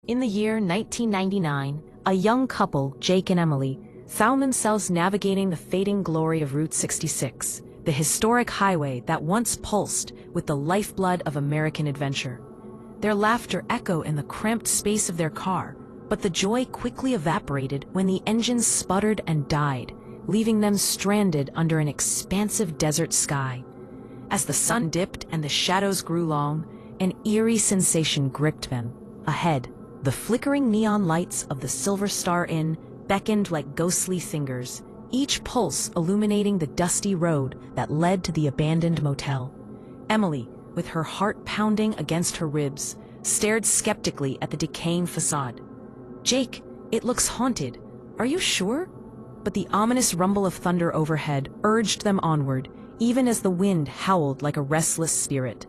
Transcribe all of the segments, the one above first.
In the year 1999, a young couple, Jake and Emily, found themselves navigating the fading glory of Route 66, the historic highway that once pulsed with the lifeblood of American adventure. Their laughter echoed in the cramped space of their car, but the joy quickly evaporated when the engine sputtered and died, leaving them stranded under an expansive desert sky. As the sun dipped and the shadows grew long, an eerie sensation gripped them. Ahead, the flickering neon lights of the Silver Star Inn beckoned like ghostly fingers, each pulse illuminating the dusty road that led to the abandoned motel. Emily, with her heart pounding against her ribs, stared skeptically at the decaying facade. "Jake, it looks haunted. Are you sure?" But the ominous rumble of thunder overhead urged them onward, even as the wind howled like a restless spirit.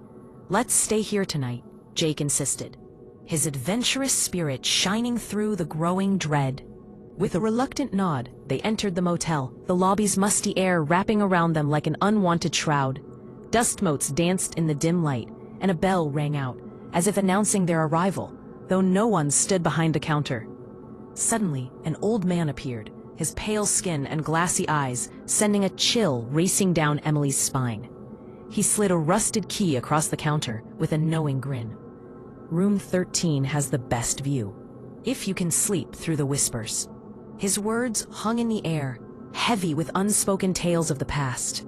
"Let's stay here tonight," Jake insisted, his adventurous spirit shining through the growing dread. With a reluctant nod, they entered the motel, the lobby's musty air wrapping around them like an unwanted shroud. Dust motes danced in the dim light, and a bell rang out, as if announcing their arrival, though no one stood behind the counter. Suddenly, an old man appeared, his pale skin and glassy eyes sending a chill racing down Emily's spine. He slid a rusted key across the counter with a knowing grin. "Room 13 has the best view, if you can sleep through the whispers." His words hung in the air, heavy with unspoken tales of the past.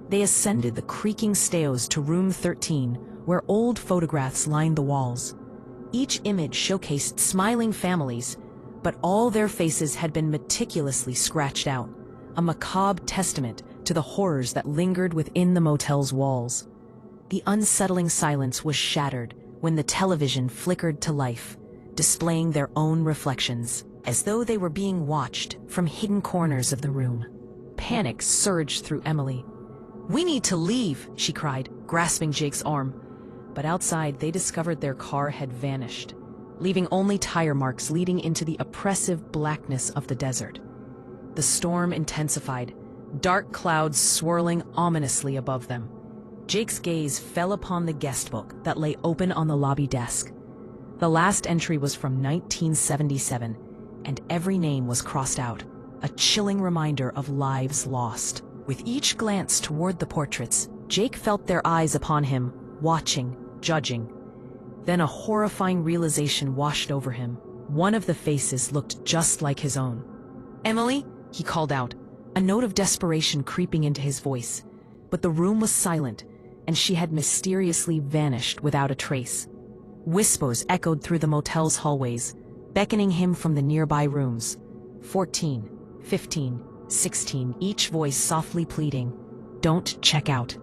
They ascended the creaking stairs to room 13, where old photographs lined the walls. Each image showcased smiling families, but all their faces had been meticulously scratched out, a macabre testament to the horrors that lingered within the motel's walls. The unsettling silence was shattered when the television flickered to life, displaying their own reflections, as though they were being watched from hidden corners of the room. Panic surged through Emily. "We need to leave," she cried, grasping Jake's arm. But outside, they discovered their car had vanished, leaving only tire marks leading into the oppressive blackness of the desert. The storm intensified, dark clouds swirling ominously above them. Jake's gaze fell upon the guest book that lay open on the lobby desk. The last entry was from 1977, and every name was crossed out, a chilling reminder of lives lost. With each glance toward the portraits, Jake felt their eyes upon him, watching, judging. Then a horrifying realization washed over him. One of the faces looked just like his own. "Emily?" he called out, a note of desperation creeping into his voice. But the room was silent, and she had mysteriously vanished without a trace. Whispers echoed through the motel's hallways, beckoning him from the nearby rooms. 14, 15, 16, each voice softly pleading, "Don't check out."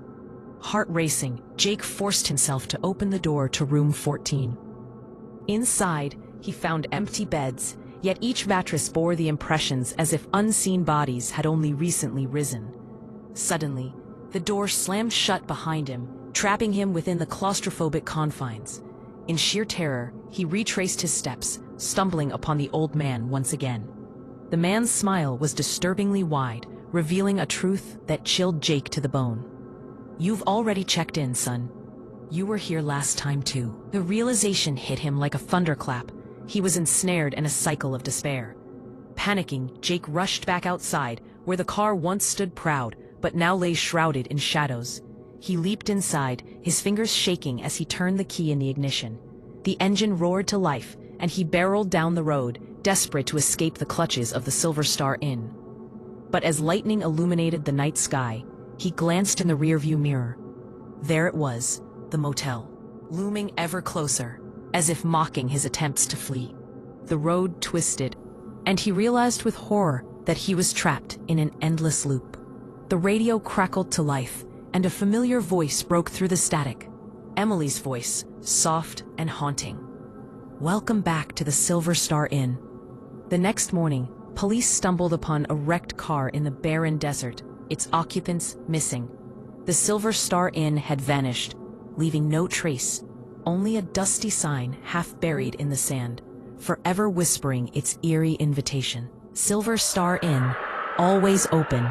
Heart racing, Jake forced himself to open the door to room 14. Inside, he found empty beds, yet each mattress bore the impressions as if unseen bodies had only recently risen. Suddenly, the door slammed shut behind him, trapping him within the claustrophobic confines. In sheer terror, he retraced his steps, stumbling upon the old man once again. The man's smile was disturbingly wide, revealing a truth that chilled Jake to the bone. "You've already checked in, son. You were here last time too." The realization hit him like a thunderclap. He was ensnared in a cycle of despair. Panicking, Jake rushed back outside, where the car once stood proud, but now lay shrouded in shadows. He leaped inside, his fingers shaking as he turned the key in the ignition. The engine roared to life, and he barreled down the road, desperate to escape the clutches of the Silver Star Inn. But as lightning illuminated the night sky, he glanced in the rearview mirror. There it was, the motel, looming ever closer, as if mocking his attempts to flee. The road twisted, and he realized with horror that he was trapped in an endless loop. The radio crackled to life, and a familiar voice broke through the static. Emily's voice, soft and haunting. "Welcome back to the Silver Star Inn." The next morning, police stumbled upon a wrecked car in the barren desert, its occupants missing. The Silver Star Inn had vanished, leaving no trace, only a dusty sign half buried in the sand, forever whispering its eerie invitation. Silver Star Inn, always open,